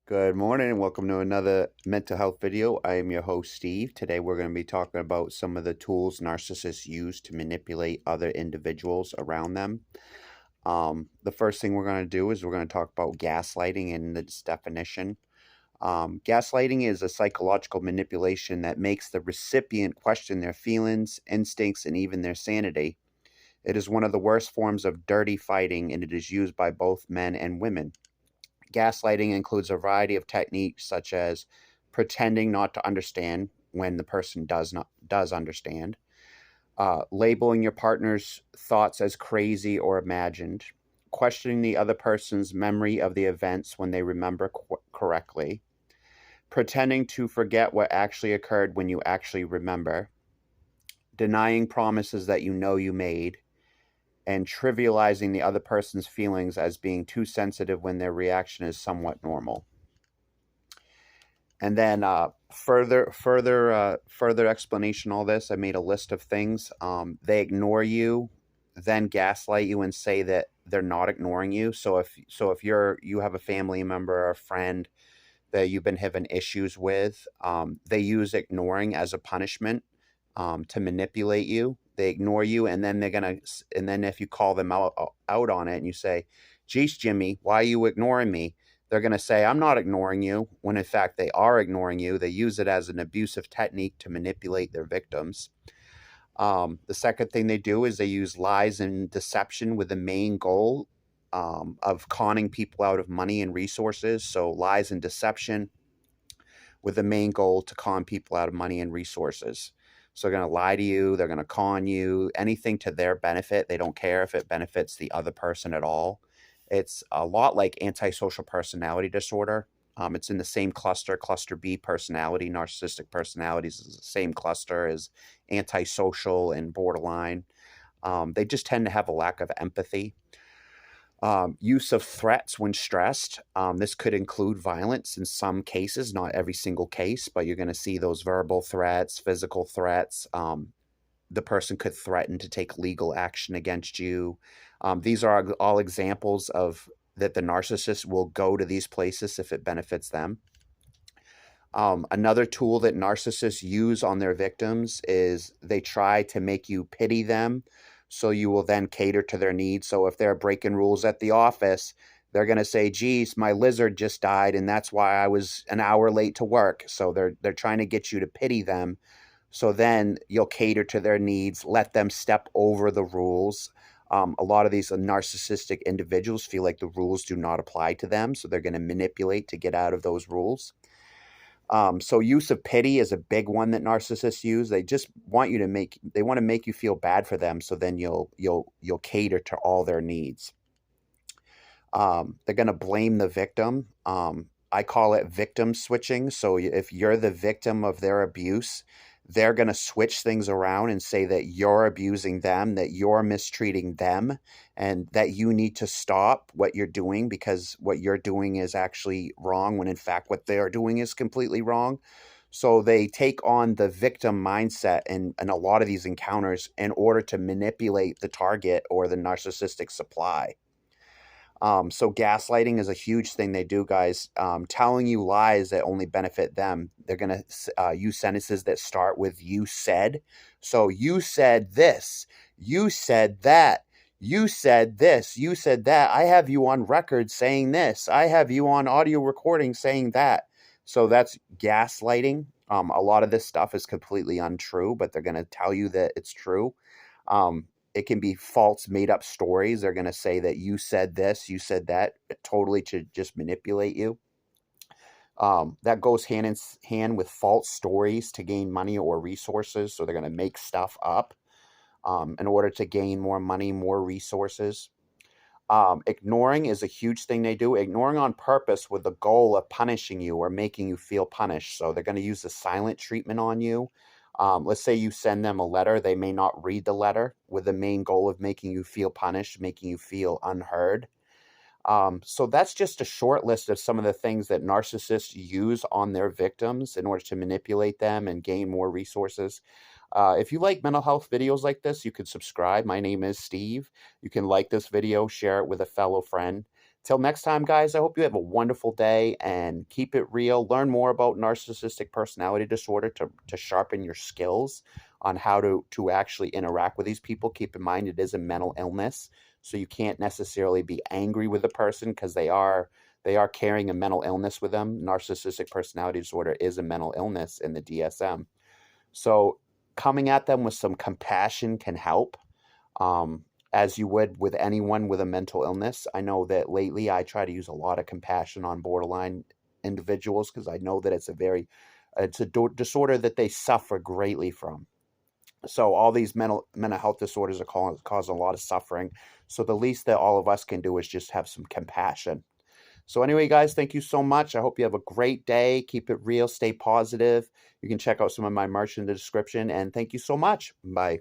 Good morning and welcome to another mental health video. I am your host, Steve. Today we're going to be talking about some of the tools narcissists use to manipulate other individuals around them. The first thing we're going to do is we're going to talk about gaslighting and its definition. Gaslighting is a psychological manipulation that makes the recipient question their feelings, instincts, and even their sanity. It is one of the worst forms of dirty fighting, and it is used by both men and women. Gaslighting includes a variety of techniques such as pretending not to understand when the person does understand, labeling your partner's thoughts as crazy or imagined, questioning the other person's memory of the events when they remember correctly, pretending to forget what actually occurred when you actually remember, denying promises that you know you made, and trivializing the other person's feelings as being too sensitive when their reaction is somewhat normal. And then further explanation. All this, I made a list of things. They ignore you, then gaslight you and say that they're not ignoring you. So if you have a family member or a friend that you've been having issues with, they use ignoring as a punishment to manipulate you. They ignore you, and then and then if you call them out on it, and you say, "Geez, Jimmy, why are you ignoring me?" They're going to say, "I'm not ignoring you," when in fact they are ignoring you. They use it as an abusive technique to manipulate their victims. The second thing they do is they use lies and deception with the main goal of conning people out of money and resources. So lies and deception with the main goal to con people out of money and resources. So they're going to lie to you, they're going to con you, anything to their benefit. They don't care if it benefits the other person at all. It's a lot like antisocial personality disorder. It's in the same cluster, cluster B personality. Narcissistic personalities is the same cluster as antisocial and borderline. They just tend to have a lack of empathy. Use of threats when stressed. This could include violence in some cases, not every single case, but you're going to see those verbal threats, physical threats. The person could threaten to take legal action against you. These are all examples of that the narcissist will go to these places if it benefits them. Another tool that narcissists use on their victims is they try to make you pity them, so you will then cater to their needs. So if they're breaking rules at the office, they're going to say, "Geez, my lizard just died, and that's why I was an hour late to work." So they're trying to get you to pity them. So then you'll cater to their needs, let them step over the rules. A lot of these narcissistic individuals feel like the rules do not apply to them, so they're going to manipulate to get out of those rules. So use of pity is a big one that narcissists use. They just want you to they want to make you feel bad for them. So then you'll cater to all their needs. They're going to blame the victim. I call it victim switching. So if you're the victim of their abuse, they're going to switch things around and say that you're abusing them, that you're mistreating them, and that you need to stop what you're doing because what you're doing is actually wrong when in fact what they're doing is completely wrong. So they take on the victim mindset in a lot of these encounters in order to manipulate the target or the narcissistic supply. So gaslighting is a huge thing they do, guys. Telling you lies that only benefit them. They're going to use sentences that start with "you said." So you said this, you said that, you said this, you said that. I have you on record saying this. I have you on audio recording saying that. So that's gaslighting. A lot of this stuff is completely untrue, but they're going to tell you that it's true. Um, it can be false, made up stories. They're going to say that you said this, you said that, totally to just manipulate you. That goes hand in hand with false stories to gain money or resources. So they're going to make stuff up in order to gain more money, more resources. Ignoring is a huge thing they do. Ignoring on purpose with the goal of punishing you or making you feel punished. So they're going to use the silent treatment on you. Let's say you send them a letter. They may not read the letter with the main goal of making you feel punished, making you feel unheard. So that's just a short list of some of the things that narcissists use on their victims in order to manipulate them and gain more resources. If you like mental health videos like this, you can subscribe. My name is Steve. You can like this video, share it with a fellow friend. Till next time, guys, I hope you have a wonderful day and keep it real. Learn more about narcissistic personality disorder to sharpen your skills on how to actually interact with these people. Keep in mind it is a mental illness, so you can't necessarily be angry with the person because they are carrying a mental illness with them. Narcissistic personality disorder is a mental illness in the DSM. So coming at them with some compassion can help, um, as you would with anyone with a mental illness. I know that lately I try to use a lot of compassion on borderline individuals because I know that it's a disorder that they suffer greatly from. So all these mental health disorders are causing a lot of suffering. So the least that all of us can do is just have some compassion. So anyway, guys, thank you so much. I hope you have a great day. Keep it real. Stay positive. You can check out some of my merch in the description. And thank you so much. Bye.